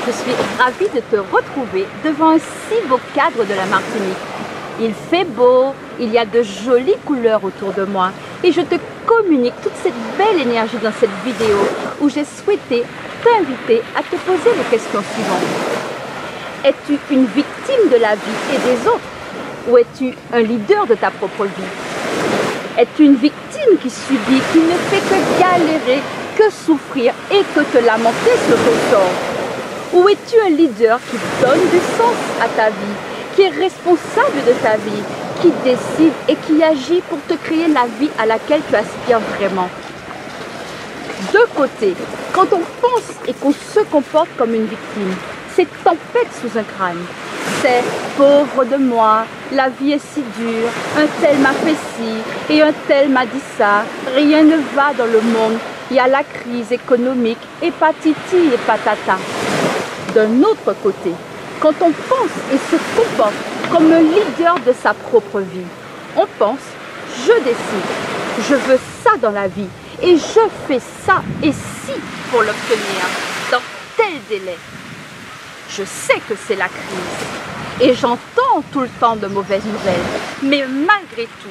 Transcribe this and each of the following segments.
Je suis ravie de te retrouver devant un si beau cadre de la Martinique. Il fait beau, il y a de jolies couleurs autour de moi et je te communique toute cette belle énergie dans cette vidéo où j'ai souhaité t'inviter à te poser les questions suivantes. Es-tu une victime de la vie et des autres ou es-tu un leader de ta propre vie? Es-tu une victime qui subit, qui ne fait que galérer, que souffrir et que te lamenter sur ton sort? Ou es-tu un leader qui donne du sens à ta vie, qui est responsable de ta vie, qui décide et qui agit pour te créer la vie à laquelle tu aspires vraiment? De côté, quand on pense et qu'on se comporte comme une victime, c'est tempête sous un crâne. C'est pauvre de moi, la vie est si dure, un tel m'a fait ci et un tel m'a dit ça, rien ne va dans le monde, il y a la crise économique et patiti et patata. D'un autre côté, quand on pense et se comporte comme un leader de sa propre vie, on pense, je décide, je veux ça dans la vie et je fais ça et si pour l'obtenir dans tel délai. Je sais que c'est la crise et j'entends tout le temps de mauvaises nouvelles, mais malgré tout,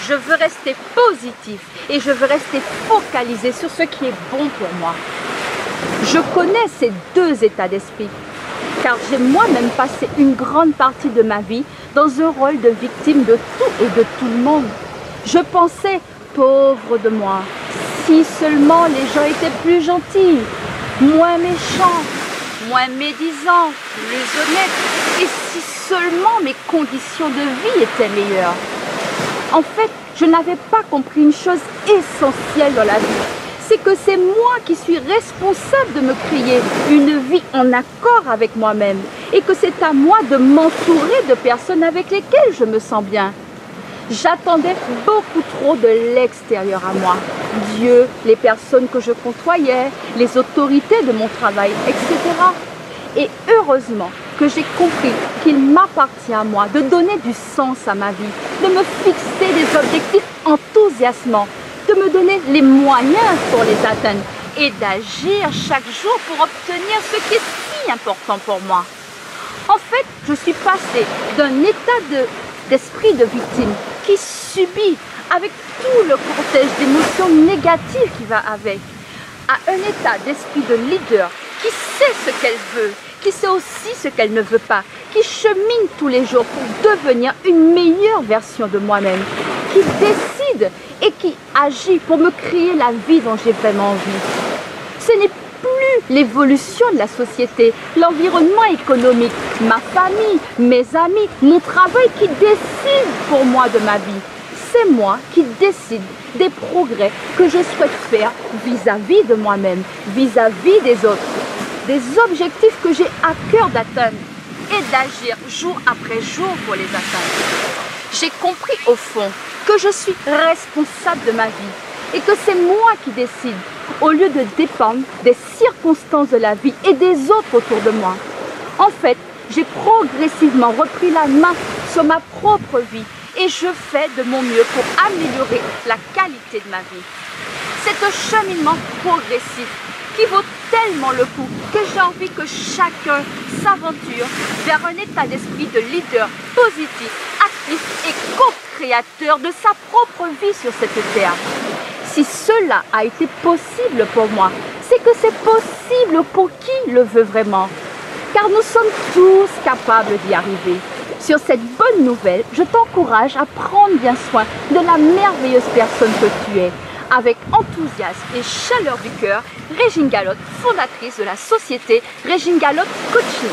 je veux rester positif et je veux rester focalisé sur ce qui est bon pour moi. Je connais ces deux états d'esprit, car j'ai moi-même passé une grande partie de ma vie dans un rôle de victime de tout et de tout le monde. Je pensais, pauvre de moi, si seulement les gens étaient plus gentils, moins méchants, moins médisants, plus honnêtes, et si seulement mes conditions de vie étaient meilleures. En fait, je n'avais pas compris une chose essentielle dans la vie. C'est que c'est moi qui suis responsable de me créer une vie en accord avec moi-même et que c'est à moi de m'entourer de personnes avec lesquelles je me sens bien. J'attendais beaucoup trop de l'extérieur à moi. Dieu, les personnes que je côtoyais, les autorités de mon travail, etc. Et heureusement que j'ai compris qu'il m'appartient à moi de donner du sens à ma vie, de me fixer des objectifs enthousiasmants, de me donner les moyens pour les atteindre et d'agir chaque jour pour obtenir ce qui est si important pour moi. En fait, je suis passée d'un état d'esprit de victime qui subit avec tout le cortège d'émotions négatives qui va avec, à un état d'esprit de leader qui sait ce qu'elle veut, qui sait aussi ce qu'elle ne veut pas, qui chemine tous les jours pour devenir une meilleure version de moi-même, qui décide et qui agit pour me créer la vie dont j'ai vraiment envie. Ce n'est plus l'évolution de la société, l'environnement économique, ma famille, mes amis, mon travail qui décide pour moi de ma vie. C'est moi qui décide des progrès que je souhaite faire vis-à-vis de moi-même, vis-à-vis des autres. Des objectifs que j'ai à cœur d'atteindre et d'agir jour après jour pour les atteindre. J'ai compris au fond que je suis responsable de ma vie et que c'est moi qui décide au lieu de dépendre des circonstances de la vie et des autres autour de moi. En fait, j'ai progressivement repris la main sur ma propre vie et je fais de mon mieux pour améliorer la qualité de ma vie. C'est un cheminement progressif qui vaut tellement le coup que j'ai envie que chacun s'aventure vers un état d'esprit de leader positif, actif et co-créateur de sa propre vie sur cette terre. Si cela a été possible pour moi, c'est que c'est possible pour qui le veut vraiment. Car nous sommes tous capables d'y arriver. Sur cette bonne nouvelle, je t'encourage à prendre bien soin de la merveilleuse personne que tu es. Avec enthousiasme et chaleur du cœur, Régine Galotte, fondatrice de la société Régine Galotte Coaching.